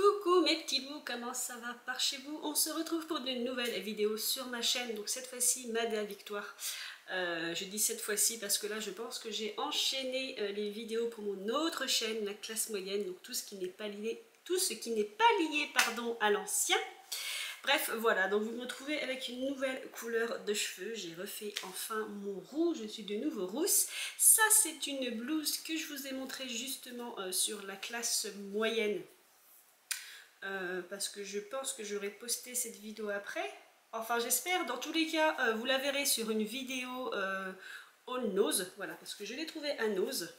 Coucou mes petits loups, comment ça va par chez vous? On se retrouve pour une nouvelle vidéo sur ma chaîne, donc cette fois-ci Mada Victoire. Je dis cette fois-ci parce que là je pense que j'ai enchaîné les vidéos pour mon autre chaîne, la classe moyenne, donc tout ce qui n'est pas lié, pardon, à l'ancien. Bref, voilà, donc vous me retrouvez avec une nouvelle couleur de cheveux. J'ai refait enfin mon roux, je suis de nouveau rousse. Ça, c'est une blouse que je vous ai montrée justement sur la classe moyenne. Parce que je pense que j'aurai posté cette vidéo après. Enfin, j'espère. Dans tous les cas, vous la verrez sur une vidéo en nose. Voilà, parce que je l'ai trouvée à nose.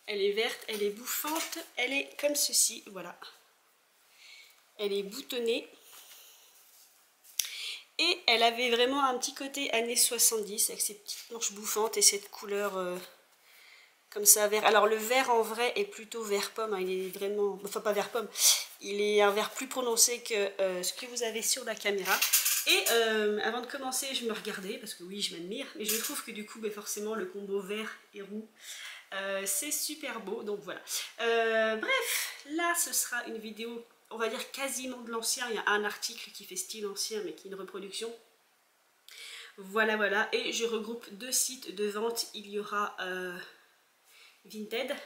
Elle est verte, elle est bouffante. Elle est comme ceci, voilà. Elle est boutonnée. Et elle avait vraiment un petit côté années 70 avec ses petites manches bouffantes et cette couleur comme ça vert. Alors le vert en vrai est plutôt vert pomme, hein, il est vraiment, enfin pas vert pomme, il est un vert plus prononcé que ce que vous avez sur la caméra. Et avant de commencer je me regardais parce que oui je m'admire, mais je trouve que du coup forcément le combo vert et roux c'est super beau, donc voilà. Bref, là ce sera une vidéo on va dire quasiment de l'ancien. Il y a un article qui fait style ancien mais qui est une reproduction. Voilà, voilà. Et je regroupe deux sites de vente. Il y aura Vinted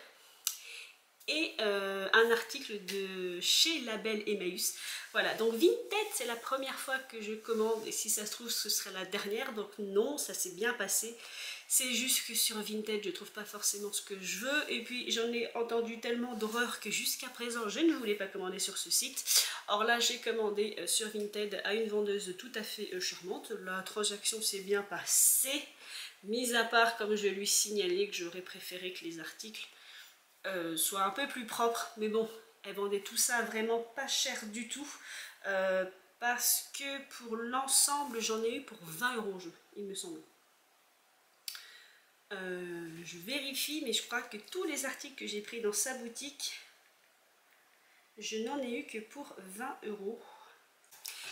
et un article de chez Label Emmaüs. Voilà, donc Vinted c'est la première fois que je commande et si ça se trouve ce serait la dernière. Donc non, ça s'est bien passé. C'est juste que sur Vinted je trouve pas forcément ce que je veux et puis j'en ai entendu tellement d'horreur que jusqu'à présent je ne voulais pas commander sur ce site. Or là j'ai commandé sur Vinted à une vendeuse tout à fait charmante. La transaction s'est bien passée, mis à part comme je lui signalais que j'aurais préféré que les articles soient un peu plus propres, mais bon, elle vendait tout ça vraiment pas cher du tout parce que pour l'ensemble j'en ai eu pour 20 € il me semble. Je vérifie, mais je crois que tous les articles que j'ai pris dans sa boutique, je n'en ai eu que pour 20 €.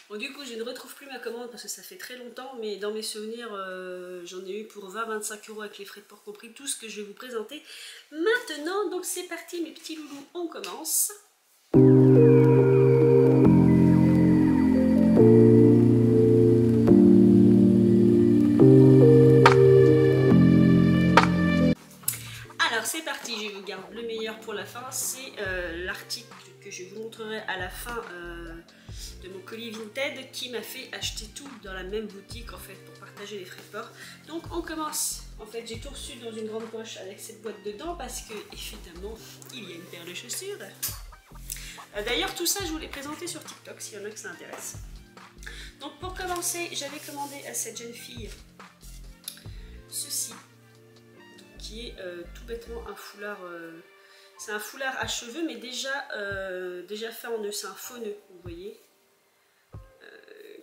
Bon, du coup, je ne retrouve plus ma commande parce que ça fait très longtemps, mais dans mes souvenirs, j'en ai eu pour 20-25 € avec les frais de port compris, tout ce que je vais vous présenter maintenant. Donc c'est parti mes petits loulous, on commence. C'est parti, je vous garde le meilleur pour la fin. C'est l'article que je vous montrerai à la fin de mon colis Vinted qui m'a fait acheter tout dans la même boutique en fait pour partager les frais de port. Donc on commence. En fait j'ai tout reçu dans une grande poche avec cette boîte dedans parce que évidemment il y a une paire de chaussures. D'ailleurs tout ça je vous l'ai présenté sur TikTok s'il y en a que ça intéresse. Donc pour commencer j'avais commandé à cette jeune fille ceci. Qui est tout bêtement un foulard, c'est un foulard à cheveux mais déjà fait en nœud, c'est un faux nœud, vous voyez.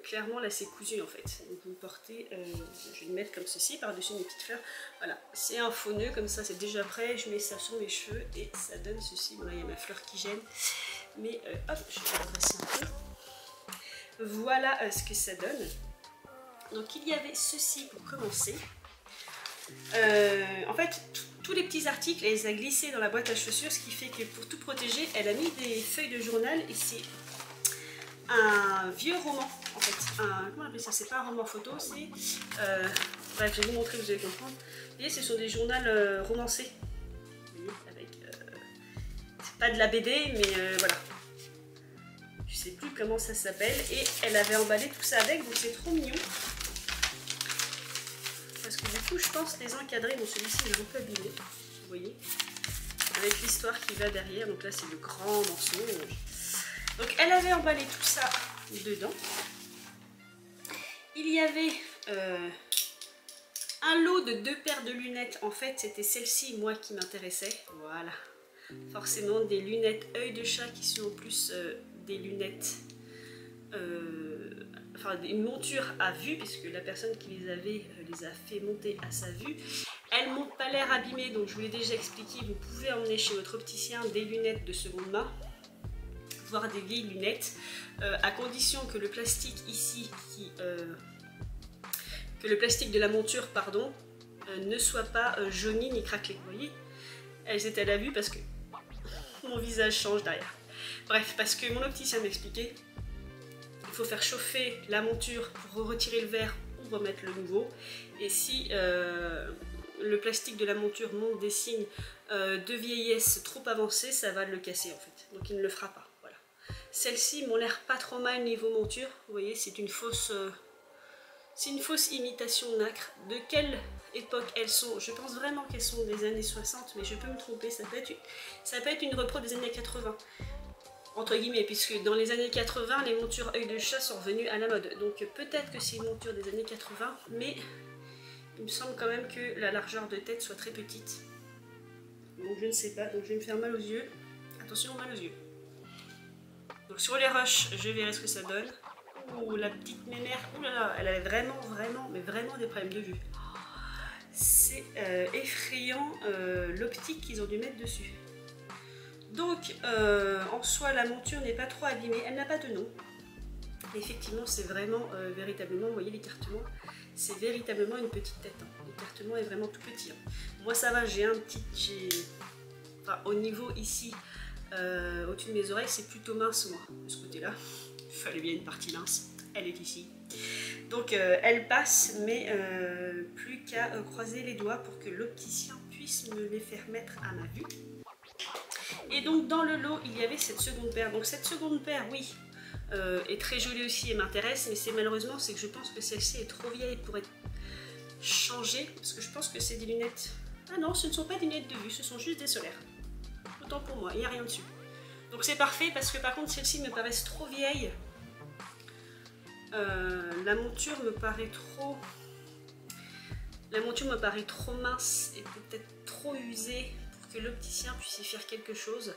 Clairement là c'est cousu en fait, donc vous portez, je vais le mettre comme ceci par-dessus mes petites fleurs, voilà, c'est un faux nœud comme ça, c'est déjà prêt, je mets ça sur mes cheveux et ça donne ceci, voilà il y a ma fleur qui gêne, mais hop, je vais redresser un peu, voilà ce que ça donne. Donc il y avait ceci pour commencer. En fait, tous les petits articles, elle les a glissés dans la boîte à chaussures, ce qui fait que pour tout protéger, elle a mis des feuilles de journal et c'est un vieux roman en fait. Comment on appelle ça? C'est pas un roman photo, c'est. Bref, je vais vous montrer, vous allez comprendre. Vous voyez, ce sont des journaux romancés. Vous voyez, avec. C'est pas de la BD, mais voilà. Je sais plus comment ça s'appelle. Et elle avait emballé tout ça avec, donc c'est trop mignon. Parce que du coup je pense les encadrer, bon celui-ci il est un peu abîmé, vous voyez, avec l'histoire qui va derrière, donc là c'est le grand morceau. Donc elle avait emballé tout ça dedans. Il y avait un lot de 2 paires de lunettes, en fait c'était celle-ci moi qui m'intéressait, voilà. Forcément des lunettes œil de chat qui sont en plus des lunettes... enfin une monture à vue puisque la personne qui les avait les a fait monter à sa vue. Elles n'ont pas l'air abîmées, donc je vous l'ai déjà expliqué, vous pouvez emmener chez votre opticien des lunettes de seconde main, voire des vieilles lunettes, à condition que le plastique ici, que le plastique de la monture pardon, ne soit pas jauni ni craquelé. Vous voyez, elles étaient à la vue parce que mon visage change derrière. Bref, parce que mon opticien m'expliquait, il faut faire chauffer la monture pour retirer le verre ou remettre le nouveau. Et si le plastique de la monture montre des signes de vieillesse trop avancés, ça va le casser en fait. Donc il ne le fera pas. Voilà. Celles-ci m'ont l'air pas trop mal niveau monture. Vous voyez, c'est une fausse imitation nacre. De quelle époque elles sont? Je pense vraiment qu'elles sont des années 60, mais je peux me tromper. Ça peut être une repro des années 80. Entre guillemets, puisque dans les années 80, les montures œil de chat sont revenues à la mode. Donc peut-être que c'est une monture des années 80, mais il me semble quand même que la largeur de tête soit très petite. Donc je ne sais pas, donc je vais me faire mal aux yeux. Attention, mal aux yeux. Donc sur les rushs, je verrai ce que ça donne. Ouh, la petite mémère, ouh là là, elle avait vraiment des problèmes de vue. C'est effrayant l'optique qu'ils ont dû mettre dessus. Donc, en soi, la monture n'est pas trop abîmée, elle n'a pas de nom. Effectivement, c'est vraiment, véritablement, vous voyez l'écartement, c'est véritablement une petite tête. Hein. L'écartement est vraiment tout petit. Hein. Moi, ça va, j'ai un petit... Enfin, au niveau ici, au-dessus de mes oreilles, c'est plutôt mince, moi, de ce côté-là. Il fallait bien une partie mince, elle est ici. Donc, elle passe, mais plus qu'à croiser les doigts pour que l'opticien puisse me les faire mettre à ma vue. Et donc dans le lot, il y avait cette seconde paire. Donc cette seconde paire, oui, est très jolie aussi et m'intéresse, mais c'est malheureusement, c'est que je pense que celle-ci est trop vieille pour être changée, parce que je pense que c'est des lunettes... Ah non, ce ne sont pas des lunettes de vue, ce sont juste des solaires. Autant pour moi, il n'y a rien dessus. Donc c'est parfait, parce que par contre, celles-ci me paraissent trop vieilles. La monture me paraît trop... La monture me paraît trop mince et peut-être trop usée que l'opticien puisse y faire quelque chose.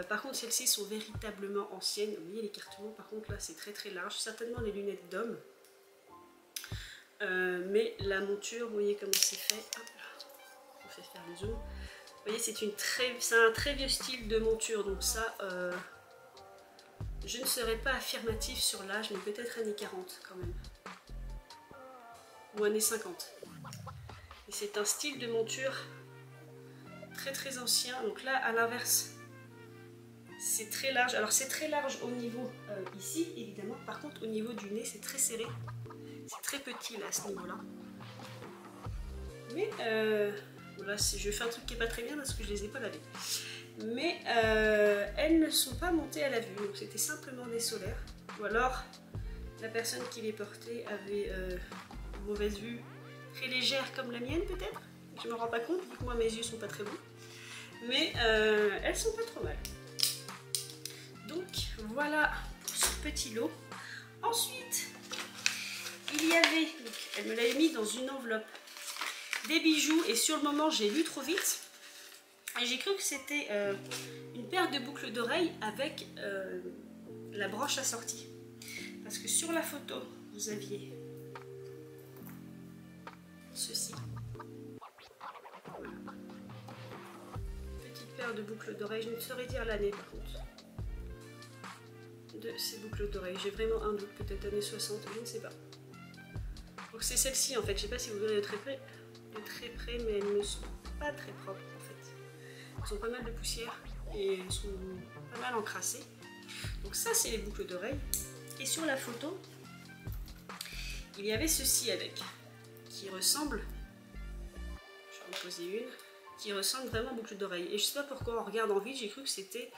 Par contre, celles-ci sont véritablement anciennes. Vous voyez l'écartement, par contre, là, c'est très très large. Certainement des lunettes d'homme. Mais la monture, vous voyez comment c'est fait. Hop là, on fait faire le zoom. Vous voyez, c'est un très vieux style de monture. Donc ça, je ne serais pas affirmative sur l'âge, mais peut-être années 40 quand même. Ou années 50. Et c'est un style de monture très ancien. Donc là, à l'inverse, c'est très large. Alors c'est très large au niveau ici, évidemment. Par contre, au niveau du nez, c'est très serré. C'est très petit là, à ce niveau-là. Mais voilà, je fais un truc qui n'est pas très bien parce que je les ai pas lavées. Mais elles ne sont pas montées à la vue. Donc c'était simplement des solaires. Ou alors, la personne qui les portait avait une mauvaise vue très légère comme la mienne peut-être. Je ne me rends pas compte, vu que moi mes yeux sont pas très bons. Mais elles sont pas trop mal. Donc voilà pour ce petit lot. Ensuite, il y avait, donc, elle me l'avait mis dans une enveloppe, des bijoux. Et sur le moment, j'ai lu trop vite. Et j'ai cru que c'était une paire de boucles d'oreilles avec la broche assortie. Parce que sur la photo, vous aviez ceci. De boucles d'oreilles, je ne saurais dire l'année par contre de ces boucles d'oreilles, j'ai vraiment un doute, peut-être années 60, je ne sais pas. Donc c'est celle-ci en fait, je ne sais pas si vous verrez de très près, mais elles ne sont pas très propres en fait. Elles ont pas mal de poussière et elles sont pas mal encrassées. Donc ça c'est les boucles d'oreilles. Et sur la photo, il y avait ceci avec, qui ressemble, je vais en poser une, qui ressemble vraiment à boucle d'oreille. Et je sais pas pourquoi, en regardant en vide, j'ai cru que c'était...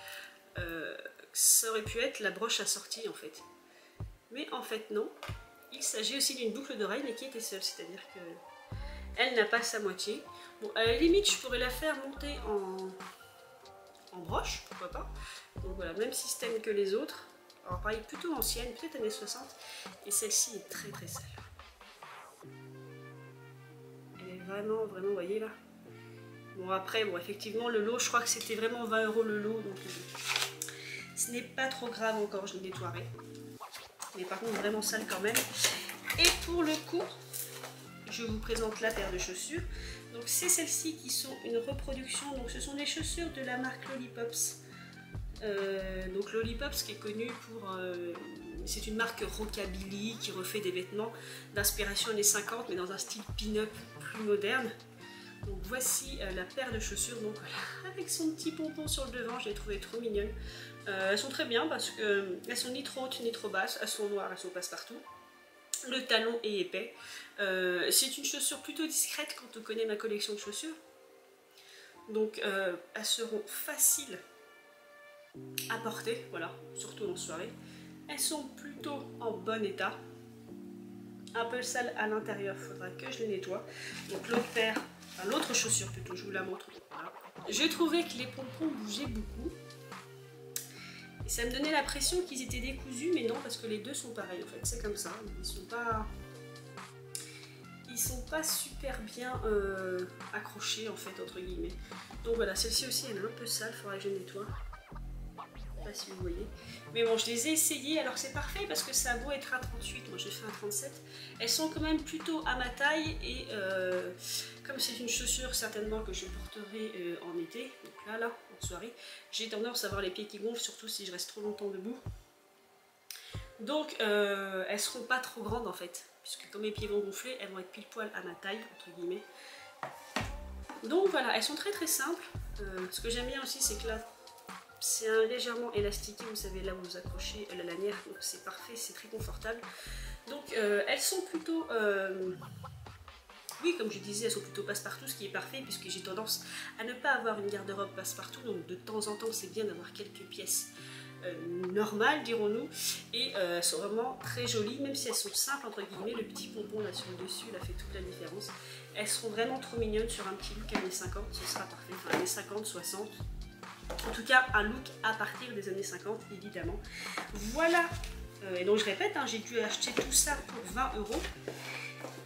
ça aurait pu être la broche assortie en fait. Mais en fait non. Il s'agit aussi d'une boucle d'oreille mais qui était seule, c'est-à-dire que elle n'a pas sa moitié. Bon, à la limite, je pourrais la faire monter en broche, pourquoi pas. Donc voilà, même système que les autres. Alors pareil, plutôt ancienne, peut-être années 60. Et celle-ci est très sale. Elle est vraiment, vous voyez là. Bon après, bon effectivement le lot, je crois que c'était vraiment 20 € le lot, donc ce n'est pas trop grave encore, je le nettoierai. Mais par contre vraiment sale quand même. Et pour le coup, je vous présente la paire de chaussures. Donc c'est celles-ci qui sont une reproduction, donc ce sont des chaussures de la marque Lollipops. Donc Lollipops qui est connue pour... c'est une marque rockabilly qui refait des vêtements d'inspiration années 50 mais dans un style pin-up plus moderne. Donc voici la paire de chaussures, donc voilà, avec son petit pompon sur le devant, je l'ai trouvé trop mignonne. Elles sont très bien parce qu'elles sont ni trop hautes ni trop basses, elles sont noires, elles sont passe-partout. Le talon est épais. C'est une chaussure plutôt discrète quand on connaît ma collection de chaussures. Donc elles seront faciles à porter, voilà, surtout en soirée. Elles sont plutôt en bon état. Un peu sale à l'intérieur, il faudra que je les nettoie. Donc l'autre paire, enfin l'autre chaussure plutôt, je vous la montre. Voilà. Je trouvais que les pompons bougeaient beaucoup. Et ça me donnait l'impression qu'ils étaient décousus, mais non, parce que les deux sont pareils en fait, c'est comme ça. Ils sont pas super bien accrochés en fait, entre guillemets. Donc voilà, celle-ci aussi elle est un peu sale, il faudra que je nettoie. Je sais pas si vous voyez. Mais bon, je les ai essayées, alors c'est parfait parce que ça a beau être à 38, moi je fais un 37. Elles sont quand même plutôt à ma taille et comme c'est une chaussure certainement que je porterai en été, donc là, en soirée, j'ai tendance à avoir les pieds qui gonflent, surtout si je reste trop longtemps debout. Donc elles seront pas trop grandes en fait, puisque comme mes pieds vont gonfler, elles vont être pile poil à ma taille, entre guillemets. Donc voilà, elles sont très très simples. Ce que j'aime bien aussi, c'est que là, c'est légèrement élastiqué, vous savez, là où vous accrochez la lanière, donc c'est parfait, c'est très confortable. Donc elles sont plutôt, oui, comme je disais, elles sont plutôt passe-partout, ce qui est parfait, puisque j'ai tendance à ne pas avoir une garde-robe passe-partout, donc de temps en temps, c'est bien d'avoir quelques pièces normales, dirons-nous, et elles sont vraiment très jolies, même si elles sont simples, entre guillemets, le petit pompon là sur le dessus, là, fait toute la différence. Elles seront vraiment trop mignonnes sur un petit look années 50, ce sera parfait, enfin années 50, 60. En tout cas, un look à partir des années 50, évidemment. Voilà. Et donc, je répète, hein, j'ai dû acheter tout ça pour 20 €.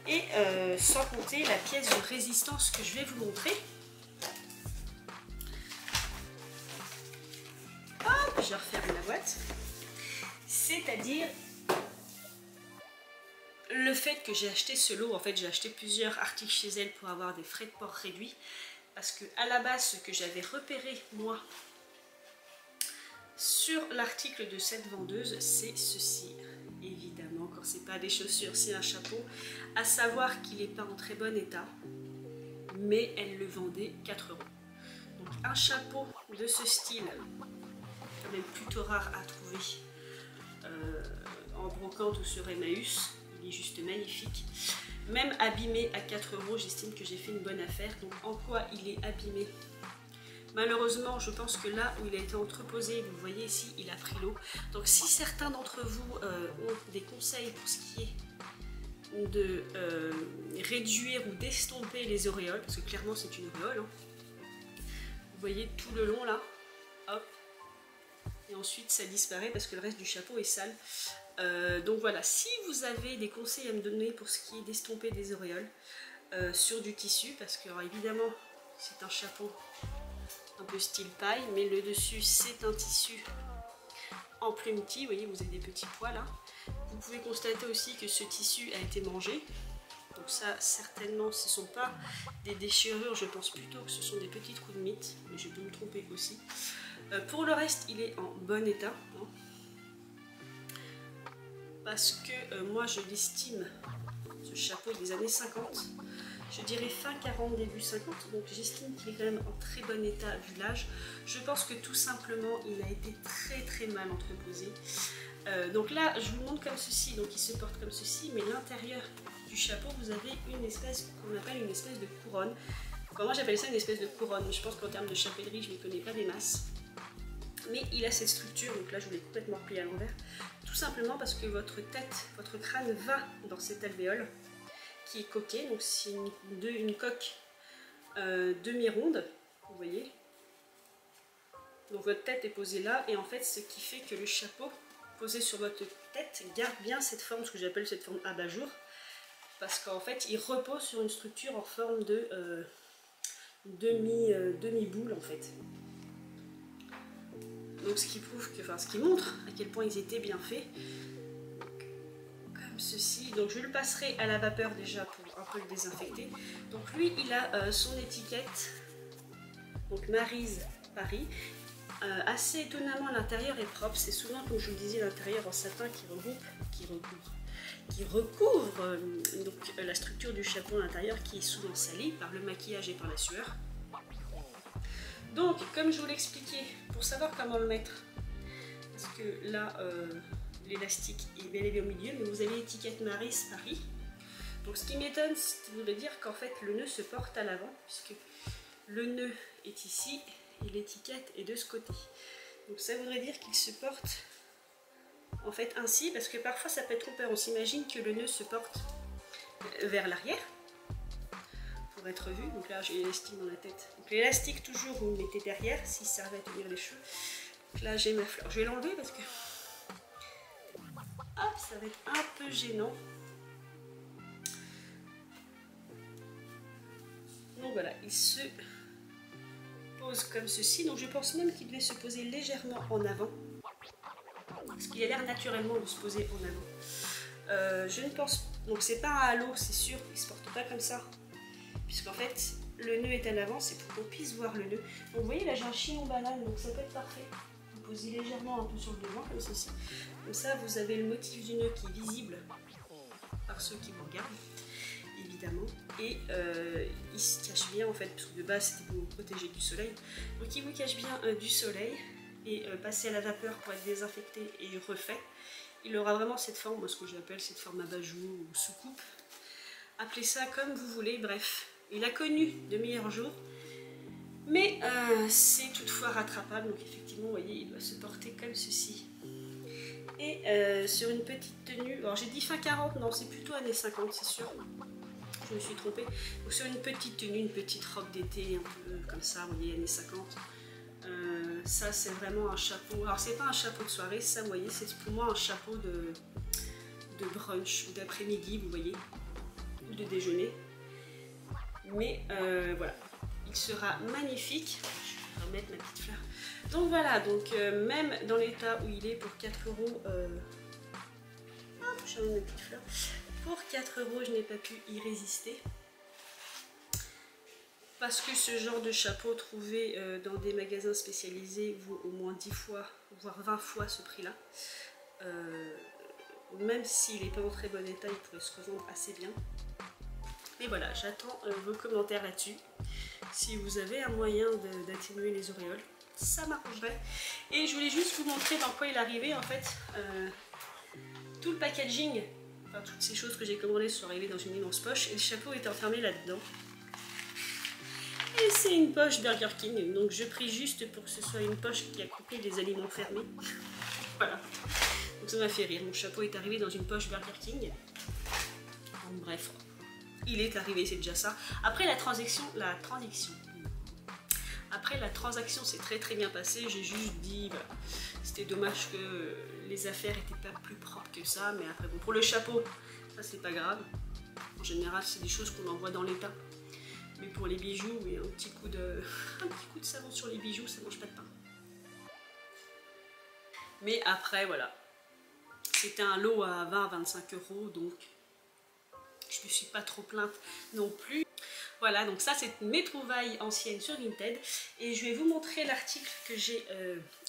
Et sans compter la pièce de résistance que je vais vous montrer. Hop, je referme la boîte. C'est-à-dire le fait que j'ai acheté ce lot. En fait, j'ai acheté plusieurs articles chez elle pour avoir des frais de port réduits. Parce que à la base, ce que j'avais repéré, moi, sur l'article de cette vendeuse, c'est ceci. Évidemment, quand c'est pas des chaussures, c'est un chapeau. À savoir qu'il n'est pas en très bon état, mais elle le vendait 4 €. Donc un chapeau de ce style, quand même plutôt rare à trouver en brocante ou sur Emmaüs. Il est juste magnifique. Même abîmé à 4 €, j'estime que j'ai fait une bonne affaire. Donc en quoi il est abîmé? Malheureusement, je pense que là où il a été entreposé, vous voyez ici, il a pris l'eau. Donc si certains d'entre vous ont des conseils pour ce qui est de réduire ou d'estomper les auréoles, parce que clairement c'est une auréole, hein. Vous voyez tout le long là, hop, et ensuite ça disparaît parce que le reste du chapeau est sale. Donc voilà, si vous avez des conseils à me donner pour ce qui est d'estomper des auréoles sur du tissu, parce que alors, évidemment c'est un chapeau un peu style paille, mais le dessus c'est un tissu en plumetis, vous voyez, vous avez des petits pois là. Vous pouvez constater aussi que ce tissu a été mangé, donc ça certainement ce ne sont pas des déchirures, je pense plutôt que ce sont des petits trous de mythe, mais je peux me tromper aussi. Pour le reste il est en bon état, hein, parce que moi je l'estime, ce chapeau des années 50, je dirais fin 40, début 50, donc j'estime qu'il est quand même en très bon état vu l'âge. Je pense que tout simplement il a été très mal entreposé. Donc là je vous montre comme ceci, donc il se porte comme ceci, mais l'intérieur du chapeau vous avez une espèce qu'on appelle une espèce de couronne. Enfin, moi j'appelle ça une espèce de couronne, je pense qu'en termes de chapellerie je ne les connais pas des masses. Mais il a cette structure, donc là je l'ai complètement plié à l'envers, tout simplement parce que votre tête, votre crâne va dans cette alvéole qui est coquée, donc c'est une coque demi-ronde, vous voyez. Donc votre tête est posée là, et en fait ce qui fait que le chapeau posé sur votre tête garde bien cette forme, ce que j'appelle cette forme abat-jour, parce qu'en fait il repose sur une structure en forme de demi-boule en fait. Donc ce qui prouve que, enfin ce qui montre à quel point ils étaient bien faits. Comme ceci, donc je le passerai à la vapeur déjà pour un peu le désinfecter. Donc lui il a son étiquette, donc Maryse Paris, assez étonnamment, l'intérieur est propre. C'est souvent, comme je vous le disais, l'intérieur en satin qui recouvre donc, la structure du chapeau à l'intérieur, qui est souvent salie par le maquillage et par la sueur. Donc, comme je vous l'expliquais, pour savoir comment le mettre, parce que là, l'élastique est bien élevé au milieu, mais vous avez l'étiquette Maris Paris. Donc, ce qui m'étonne, c'est de dire qu'en fait, le nœud se porte à l'avant, puisque le nœud est ici et l'étiquette est de ce côté. Donc, ça voudrait dire qu'il se porte en fait ainsi, parce que parfois ça peut être trompeur. On s'imagine que le nœud se porte vers l'arrière pour être vu. Donc là, j'ai l'élastique dans la tête. Donc l'élastique, toujours, vous le mettez derrière si ça va tenir les cheveux. Donc là, j'ai ma fleur. Je vais l'enlever parce que hop, ça va être un peu gênant. Donc voilà, il se pose comme ceci. Donc je pense même qu'il devait se poser légèrement en avant, parce qu'il a l'air naturellement de se poser en avant. Je ne pense... Donc c'est pas un halo, c'est sûr, il se porte pas comme ça. Puisqu'en fait, le nœud est à l'avant, c'est pour qu'on puisse voir le nœud. Donc vous voyez, là j'ai un chignon banane, donc ça peut être parfait. Vous posez légèrement un peu sur le devant, comme ceci. Comme ça, vous avez le motif du nœud qui est visible par ceux qui vous regardent, évidemment. Et il se cache bien, en fait, parce que de base, c'était pour vous protéger du soleil. Donc il vous cache bien du soleil. Et passer à la vapeur pour être désinfecté et refait, il aura vraiment cette forme, moi ce que j'appelle cette forme abat-jour ou soucoupe. Appelez ça comme vous voulez, bref. Il a connu de meilleurs jours, mais c'est toutefois rattrapable, donc effectivement, vous voyez, il doit se porter comme ceci. Et sur une petite tenue, alors j'ai dit fin 40, non c'est plutôt années 50, c'est sûr. Je me suis trompée. Donc sur une petite tenue, une petite robe d'été, un peu comme ça, vous voyez, années 50. Ça c'est vraiment un chapeau, alors c'est pas un chapeau de soirée, ça vous voyez, c'est pour moi un chapeau de brunch ou d'après-midi, vous voyez, ou de déjeuner. Mais voilà, il sera magnifique. Je vais remettre ma petite fleur. Donc voilà, donc même dans l'état où il est, pour 4 €, hop, je remets ma petite fleur. Pour 4 €, je n'ai pas pu y résister. Parce que ce genre de chapeau trouvé dans des magasins spécialisés vaut au moins 10 fois, voire 20 fois ce prix-là. Même s'il n'est pas en très bon état, il pourrait se revendre assez bien. Mais voilà, j'attends vos commentaires là-dessus. Si vous avez un moyen d'atténuer les auréoles, ça m'arrangerait. Et je voulais juste vous montrer dans quoi il arrivait. En fait, tout le packaging, enfin toutes ces choses que j'ai commandées sont arrivées dans une immense poche. Et le chapeau était enfermé là-dedans. Et c'est une poche Burger King, donc je prie juste pour que ce soit une poche qui accompagne les aliments fermés. Voilà, donc ça m'a fait rire. Mon chapeau est arrivé dans une poche Burger King. Donc, bref, il est arrivé, c'est déjà ça. Après la transaction s'est très bien passée. J'ai juste dit, voilà, c'était dommage que les affaires n'étaient pas plus propres que ça, mais après bon, pour le chapeau, ça c'est pas grave. En général, c'est des choses qu'on envoie dans l'état. Mais pour les bijoux, oui, un petit coup de savon sur les bijoux, ça mange pas de pain. Mais après, voilà. C'était un lot à 20 à 25 €, donc je me suis pas trop plainte non plus. Voilà, donc ça c'est mes trouvailles anciennes sur Vinted. Et je vais vous montrer l'article que j'ai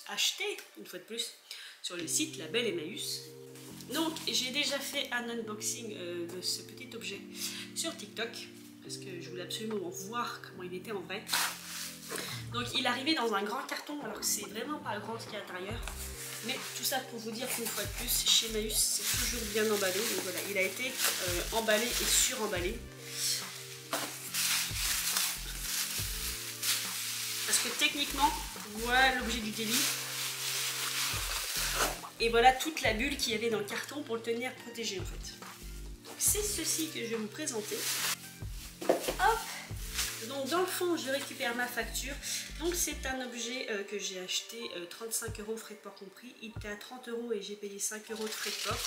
acheté, une fois de plus, sur le site La Belle Emmaüs. Donc j'ai déjà fait un unboxing de ce petit objet sur TikTok, parce que je voulais absolument voir comment il était en vrai. Donc il arrivait dans un grand carton, alors que c'est vraiment pas grand ce qu'il y a à l'intérieur. Mais tout ça pour vous dire qu'une fois de plus, chez Emmaüs, c'est toujours bien emballé. Donc voilà, il a été emballé et suremballé. Parce que techniquement, voilà l'objet du délit. Et voilà toute la bulle qu'il y avait dans le carton pour le tenir protégé en fait. C'est ceci que je vais vous présenter. Hop! Donc dans le fond, je récupère ma facture. Donc c'est un objet que j'ai acheté 35 € frais de port compris. Il était à 30 € et j'ai payé 5 € de frais de port.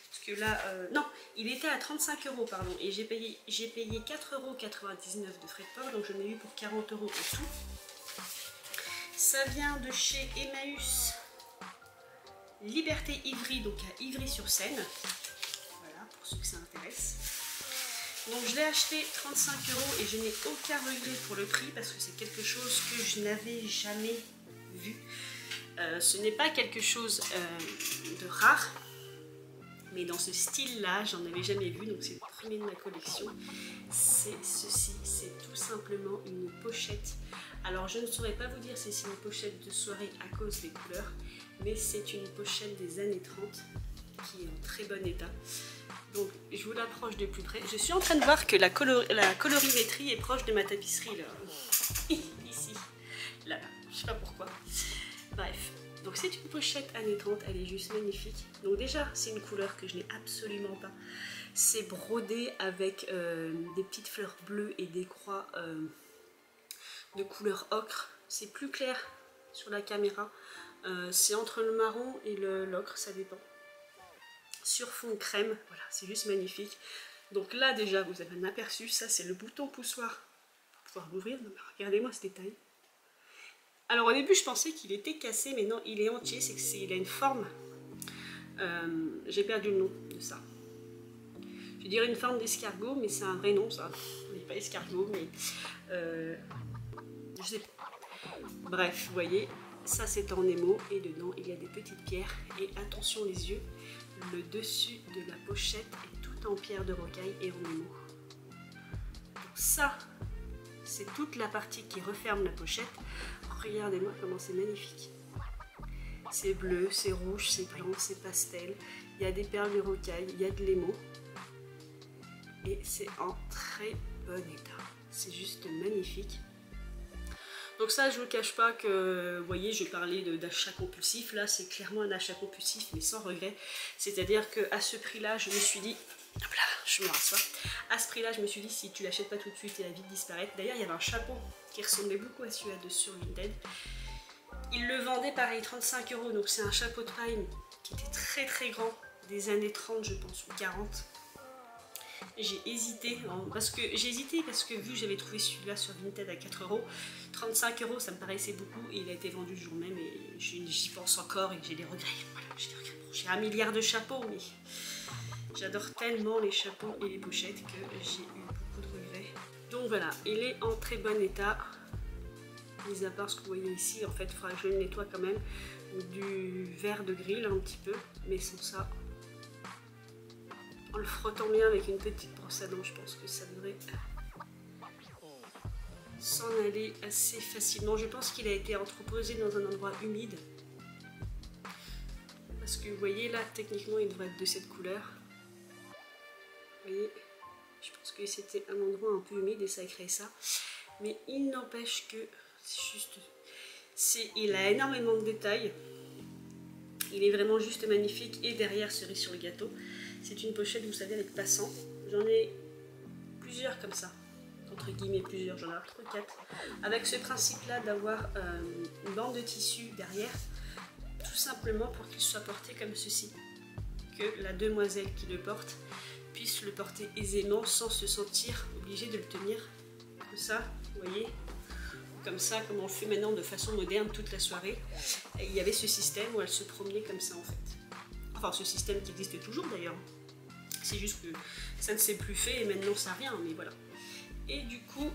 Parce que là, non, il était à 35 € pardon. Et j'ai payé 4,99 € de frais de port. Donc je l'ai eu pour 40 € en tout. Ça vient de chez Emmaüs Liberté Ivry, donc à Ivry-sur-Seine. Voilà, pour ceux que ça intéresse. Donc je l'ai acheté 35 € et je n'ai aucun regret pour le prix parce que c'est quelque chose que je n'avais jamais vu. Ce n'est pas quelque chose de rare, mais dans ce style-là, j'en avais jamais vu, donc c'est le premier de ma collection. C'est ceci, c'est tout simplement une pochette. Alors je ne saurais pas vous dire si c'est une pochette de soirée à cause des couleurs, mais c'est une pochette des années 30 qui est en très bon état. Donc je vous l'approche de plus près. Je suis en train de voir que la colorimétrie est proche de ma tapisserie là. Ici, là, je sais pas pourquoi. Bref, donc c'est une pochette années 30, elle est juste magnifique. Donc déjà c'est une couleur que je n'ai absolument pas. C'est brodé avec des petites fleurs bleues et des croix de couleur ocre. C'est plus clair sur la caméra. C'est entre le marron et l'ocre, ça dépend. Sur fond crème, voilà, c'est juste magnifique. Donc là déjà vous avez un aperçu, ça c'est le bouton poussoir pour pouvoir l'ouvrir. Regardez-moi ce détail. Alors au début je pensais qu'il était cassé, mais non, il est entier, c'est qu'il a une forme. J'ai perdu le nom de ça. Je dirais une forme d'escargot, mais c'est un vrai nom ça. On n'est pas escargot, mais je sais pas. Bref, vous voyez, ça c'est en émo et dedans il y a des petites pierres. Et attention les yeux, le dessus de la pochette est tout en pierre de rocaille et en émo. Donc ça, c'est toute la partie qui referme la pochette. Regardez-moi comment c'est magnifique. C'est bleu, c'est rouge, c'est blanc, c'est pastel. Il y a des perles de rocaille, il y a de l'émo. Et c'est en très bon état. C'est juste magnifique. Donc ça, je ne vous cache pas que, vous voyez, je parlais d'achat compulsif. Là, c'est clairement un achat compulsif, mais sans regret. C'est-à-dire qu'à ce prix-là, je me suis dit... Hop là, je me rassois. À ce prix-là, je me suis dit, si tu l'achètes pas tout de suite, il va vite disparaître. D'ailleurs, il y avait un chapeau qui ressemblait beaucoup à celui-là sur Vinted. Il le vendait pareil, 35 €. Donc c'est un chapeau de paille qui était très très grand, des années 30, je pense, ou 40. J'ai hésité, parce que vu que j'avais trouvé celui-là sur Vinted à 4 €, 35 €, ça me paraissait beaucoup, et il a été vendu le jour même, et j'y pense encore, et j'ai des regrets. Voilà, j'ai un milliard de chapeaux, mais j'adore tellement les chapeaux et les pochettes que j'ai eu beaucoup de regrets. Donc voilà, il est en très bon état, mis à part ce que vous voyez ici. En fait, il faudra que je le nettoie quand même, du verre de grille un petit peu, mais sans ça... En le frottant bien avec une petite brosse à dents, je pense que ça devrait s'en aller assez facilement. Je pense qu'il a été entreposé dans un endroit humide. Parce que vous voyez là, techniquement, il devrait être de cette couleur. Vous voyez, je pense que c'était un endroit un peu humide et ça a créé ça. Mais il n'empêche que c'est juste... Il a énormément de détails. Il est vraiment juste magnifique. Et derrière, cerise sur le gâteau, c'est une pochette, vous savez, avec passant. J'en ai plusieurs comme ça. Entre guillemets plusieurs, j'en ai 3 ou 4. Avec ce principe-là d'avoir une bande de tissu derrière. Tout simplement pour qu'il soit porté comme ceci. Que la demoiselle qui le porte puisse le porter aisément sans se sentir obligée de le tenir. Comme ça, vous voyez. Comme ça, comme on le fait maintenant de façon moderne toute la soirée. Et il y avait ce système où elle se promenait comme ça en fait. Enfin, ce système qui existe toujours d'ailleurs. C'est juste que ça ne s'est plus fait et maintenant ça vient, mais voilà. Et du coup,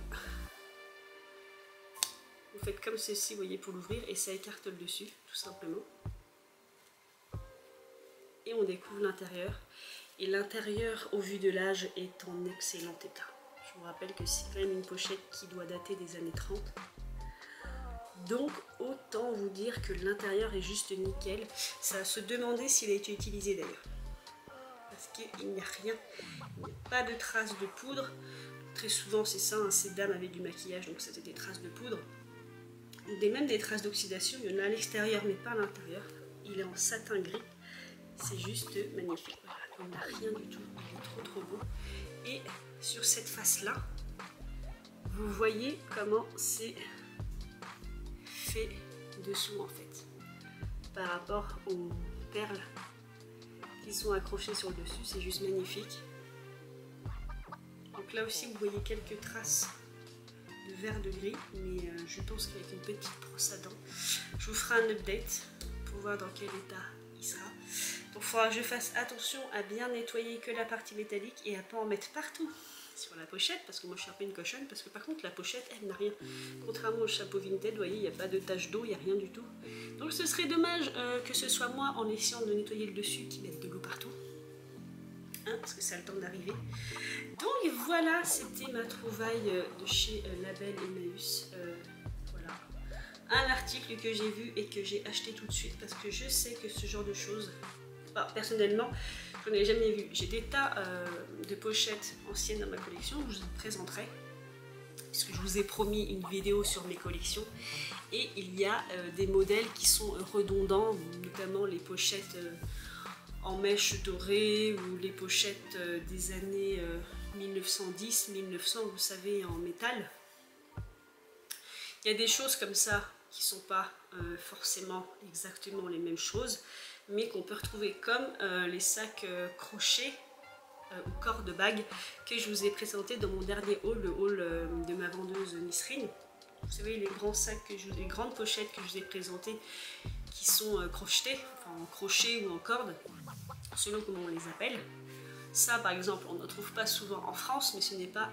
vous faites comme ceci, vous voyez, pour l'ouvrir et ça écarte le dessus, tout simplement. Et on découvre l'intérieur. Et l'intérieur, au vu de l'âge, est en excellent état. Je vous rappelle que c'est quand même une pochette qui doit dater des années 30. Donc autant vous dire que l'intérieur est juste nickel. Ça va se demander s'il a été utilisé d'ailleurs. Parce qu'il n'y a rien, il n'y a pas de traces de poudre. Très souvent c'est ça, hein, ces dames avaient du maquillage, donc c'était des traces de poudre. Même des traces d'oxydation, il y en a à l'extérieur mais pas à l'intérieur. Il est en satin gris, c'est juste magnifique. Voilà, il n'y a rien du tout, il est trop beau. Et sur cette face là, vous voyez comment c'est fait dessous en fait, par rapport aux perles qui sont accrochées sur le dessus, c'est juste magnifique. Donc là aussi vous voyez quelques traces de verre de gris, mais je pense qu'avec une petite brosse à dents, je vous ferai un update pour voir dans quel état il sera. Donc il faudra que je fasse attention à bien nettoyer que la partie métallique et à pas en mettre partout. sur la pochette, parce que moi je suis un peu une cochonne, parce que par contre la pochette elle n'a rien. Contrairement au chapeau Vinted, vous voyez, il n'y a pas de tache d'eau, il n'y a rien du tout. Donc ce serait dommage que ce soit moi, en essayant de nettoyer le dessus, qui mette de l'eau partout. Hein, parce que ça a le temps d'arriver. Donc voilà, c'était ma trouvaille de chez Label Emmaüs. Voilà. Un article que j'ai vu et que j'ai acheté tout de suite, parce que je sais que ce genre de choses, personnellement, je n'en ai jamais vu. J'ai des tas de pochettes anciennes dans ma collection, je vous en présenterai, puisque je vous ai promis une vidéo sur mes collections. Et il y a des modèles qui sont redondants, notamment les pochettes en mèche dorée ou les pochettes des années 1910, 1900, vous savez, en métal. Il y a des choses comme ça qui ne sont pas forcément exactement les mêmes choses, mais qu'on peut retrouver comme les sacs crochets ou corde-bague que je vous ai présenté dans mon dernier haul, le haul de ma vendeuse Nisrine. Vous savez, les grands sacs, les grandes pochettes que je vous ai présentées qui sont crochetées, enfin en crochet ou en corde, selon comment on les appelle. Ça, par exemple, on ne trouve pas souvent en France, mais ce n'est pas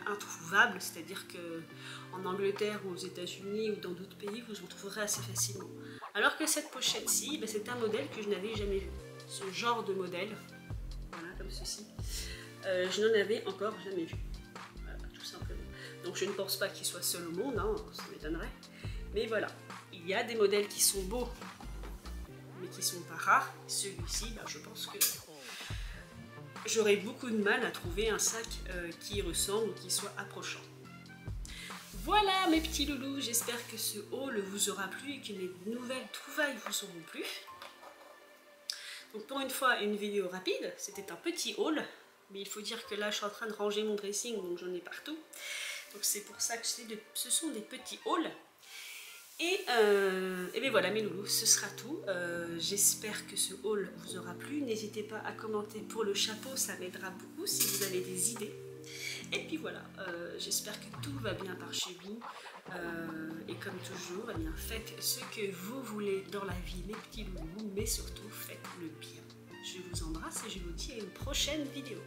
introuvable, c'est-à-dire qu'en Angleterre ou aux États-Unis ou dans d'autres pays, vous en trouverez assez facilement. Alors que cette pochette-ci, ben, c'est un modèle que je n'avais jamais vu. Ce genre de modèle, voilà, comme ceci, je n'en avais encore jamais vu. Voilà, tout simplement. Donc je ne pense pas qu'il soit seul au monde, hein, ça m'étonnerait. Mais voilà, il y a des modèles qui sont beaux, mais qui sont pas rares. Celui-ci, ben, je pense que j'aurais beaucoup de mal à trouver un sac qui ressemble ou qui soit approchant. Voilà mes petits loulous, j'espère que ce haul vous aura plu et que mes nouvelles trouvailles vous auront plu. Donc pour une fois, une vidéo rapide, c'était un petit haul, mais il faut dire que là je suis en train de ranger mon dressing, donc j'en ai partout. Donc c'est pour ça que ce sont des petits hauls. Et bien voilà mes loulous, ce sera tout. J'espère que ce haul vous aura plu. N'hésitez pas à commenter pour le chapeau, ça m'aidera beaucoup si vous avez des idées. Et puis voilà, j'espère que tout va bien par chez vous. Et comme toujours, eh bien, faites ce que vous voulez dans la vie, mes petits loulous, mais surtout faites le bien. Je vous embrasse et je vous dis à une prochaine vidéo.